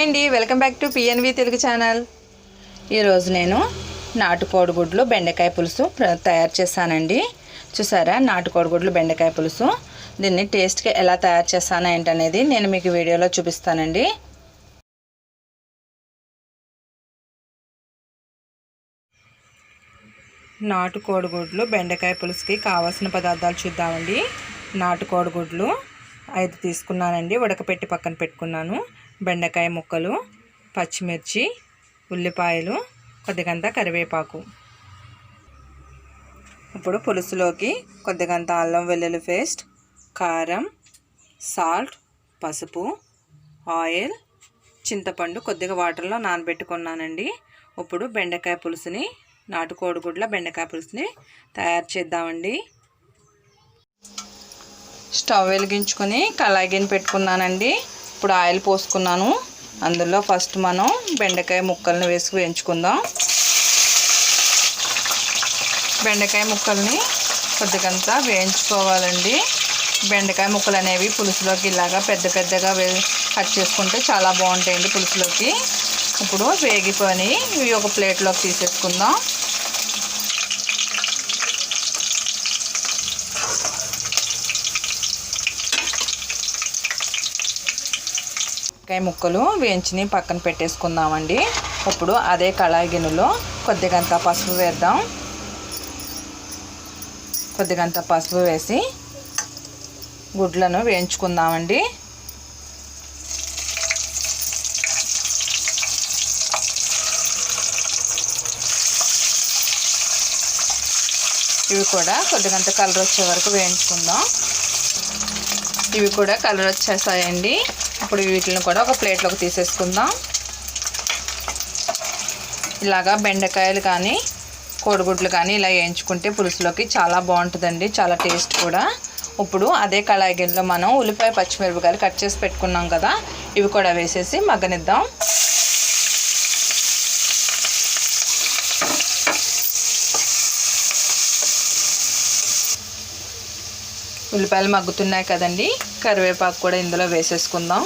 Hi అండి, welcome back to PNV Telugu channel. ఈరోజు నేను నాటుకోడిగుడ్లు బెండకాయ పులుసు తయారు చేశానండి. చూసారా, నాటుకోడిగుడ్లు బెండకాయ పులుసు. దీన్ని టేస్ట్గా ఎలా తయారు చేస్తానో ఏంటనేది నేను మీకు వీడియోలో చూపిస్తానండి. నాటుకోడిగుడ్లు బెండకాయ పులుసుకి కావాల్సిన పదార్థాలు చూద్దామండి. నాటుకోడిగుడ్లు 5 తీసుకున్నానండి, ఉడకపెట్టి పక్కన పెట్టుకున్నాను. బెండకాయ ముక్కలు, పచ్చిమిర్చి, ఉల్లిపాయలు, కొద్దిగంత కరివేపాకు. ఇప్పుడు పులుసులోకి కొద్దిగంత అల్లం వెల్లుల్లి పేస్ట్, కారం, సాల్ట్, పసుపు, ఆయిల్, చింతపండు కొద్దిగా వాటర్లో నానబెట్టుకున్నానండి. ఇప్పుడు బెండకాయ పులుసుని, నాటుకోడిగుడ్ల బెండకాయ పులుసుని తయారు చేద్దామండి. స్టవ్ వెలిగించుకొని కళాయి గిన్నె పెట్టుకున్నానండి. ఇప్పుడు ఆయిల్ పోసుకున్నాను. అందులో ఫస్ట్ మనం బెండకాయ ముక్కల్ని వేసి వేయించుకుందాం. బెండకాయ ముక్కల్ని కొద్దిగంతా వేయించుకోవాలండి. బెండకాయ ముక్కలు అనేవి పులుసులోకి ఇలాగా పెద్దగా కట్ చేసుకుంటే చాలా బాగుంటాయండి పులుసులోకి. ఇప్పుడు వేగిపోయి ఇవి ఒక ప్లేట్లోకి తీసేసుకుందాం. బెండకాయ ముక్కలు వేయించి పక్కన పెట్టేసుకుందామండి. ఇప్పుడు అదే కళాయి గిన్నెలో కొద్దిగంత పసుపు వేద్దాం. కొద్దిగంత పసుపు వేసి గుడ్లను వేయించుకుందామండి. ఇవి కూడా కొద్దిగంత కలర్ వచ్చే వరకు వేయించుకుందాం. ఇవి కూడా కలర్ వచ్చేసాయండి. ఇప్పుడు వీటిని కూడా ఒక ప్లేట్లోకి తీసేసుకుందాం. ఇలాగా బెండకాయలు కానీ కోడిగుడ్లు కానీ ఇలా వేయించుకుంటే పులుసులోకి చాలా బాగుంటుందండి, చాలా టేస్ట్ కూడా. ఇప్పుడు అదే కళాయి గిన్నెలో మనం ఉల్లిపాయ పచ్చిమిరపకాయలు కట్ చేసి పెట్టుకున్నాం కదా, ఇవి కూడా వేసేసి మగ్గనిద్దాం. ఉల్లిపాయలు మగ్గుతున్నాయి కదండి, కరివేపాకు కూడా ఇందులో వేసేసుకుందాం.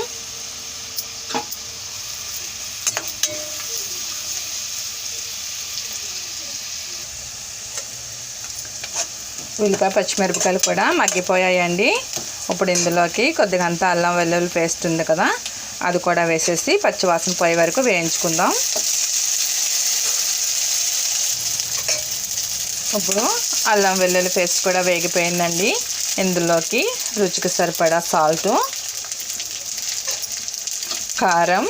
ఉల్లిపాయ పచ్చిమిరపకాయలు కూడా మగ్గిపోయాయండి. ఇప్పుడు ఇందులోకి కొద్దిగంత అల్లం వెల్లుల్లి పేస్ట్ ఉంది కదా, అది కూడా వేసేసి పచ్చివాసన పోయే వరకు వేయించుకుందాం. ఇప్పుడు అల్లం వెల్లుల్లి పేస్ట్ కూడా వేగిపోయిందండి. ఇందులోకి రుచికి సరిపడా సాల్టు, కారం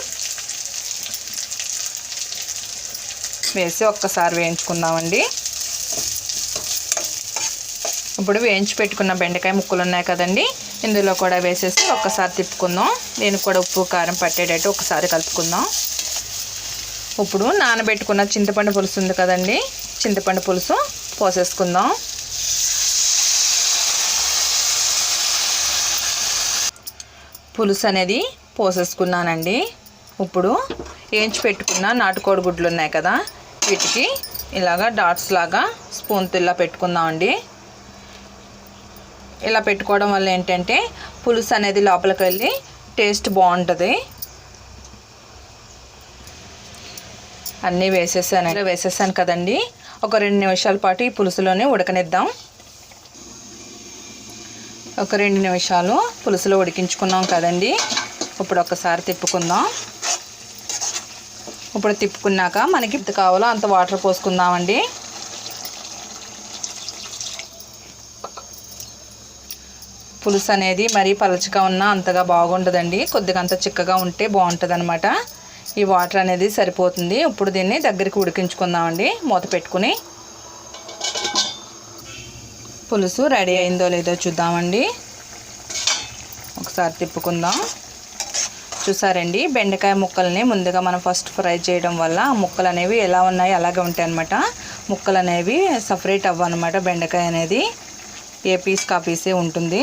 వేసి ఒక్కసారి వేయించుకుందామండి. ఇప్పుడు వేయించి పెట్టుకున్న బెండకాయ ముక్కలు ఉన్నాయి కదండి, ఇందులో కూడా వేసేసి ఒక్కసారి తిప్పుకుందాం. దీనికి కూడా ఉప్పు కారం పట్టేటట్టు ఒకసారి కలుపుకుందాం. ఇప్పుడు నానబెట్టుకున్న చింతపండు పులుసు ఉంది కదండి, చింతపండు పులుసు పోసేసుకుందాం. పులుసు అనేది పోసేసుకున్నానండి. ఇప్పుడు వేయించి పెట్టుకున్న నాటుకోడి గుడ్లు ఉన్నాయి కదా, వీటికి ఇలాగా డాట్స్ లాగా స్పూన్తో ఇలా పెట్టుకుందామండి. ఇలా పెట్టుకోవడం వల్ల ఏంటంటే పులుసు అనేది లోపలికి వెళ్ళి టేస్ట్ బాగుంటుంది. అన్నీ వేసేసాను కదండి. ఒక 2 నిమిషాల పాటు ఈ పులుసులోనే ఉడకనిద్దాం. ఒక 2 నిమిషాలు పులుసులో ఉడికించుకున్నాం కదండి. ఇప్పుడు ఒకసారి తిప్పుకుందాం. ఇప్పుడు తిప్పుకున్నాక మనకి ఎంత కావాలో అంత వాటర్ పోసుకుందామండి. పులుసు అనేది మరీ పలచగా ఉన్నా అంతగా బాగుంటుందండి, కొద్దిగా అంత చిక్కగా ఉంటే బాగుంటుంది అనమాట. ఈ వాటర్ అనేది సరిపోతుంది. ఇప్పుడు దీన్ని దగ్గరికి ఉడికించుకుందామండి మూత పెట్టుకుని. పులుసు రెడీ అయిందో లేదో చూద్దామండి. ఒకసారి తిప్పుకుందాం. చూసారండి, బెండకాయ ముక్కల్ని ముందుగా మనం ఫస్ట్ ఫ్రై చేయడం వల్ల ఆ ముక్కలు అనేవి ఎలా ఉన్నాయి అలాగే ఉంటాయి అన్నమాట. ముక్కలు అనేవి సపరేట్ అవ్వనమాట. బెండకాయ అనేది ఏ పీస్ కా పీసే ఉంటుంది.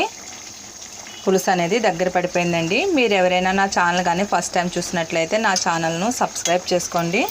పులుసు అనేది దగ్గర పడిపోయిందండి. మీరు ఎవరైనా నా ఛానల్ కానీ ఫస్ట్ టైం చూసినట్లయితే నా ఛానల్ను సబ్స్క్రైబ్ చేసుకోండి.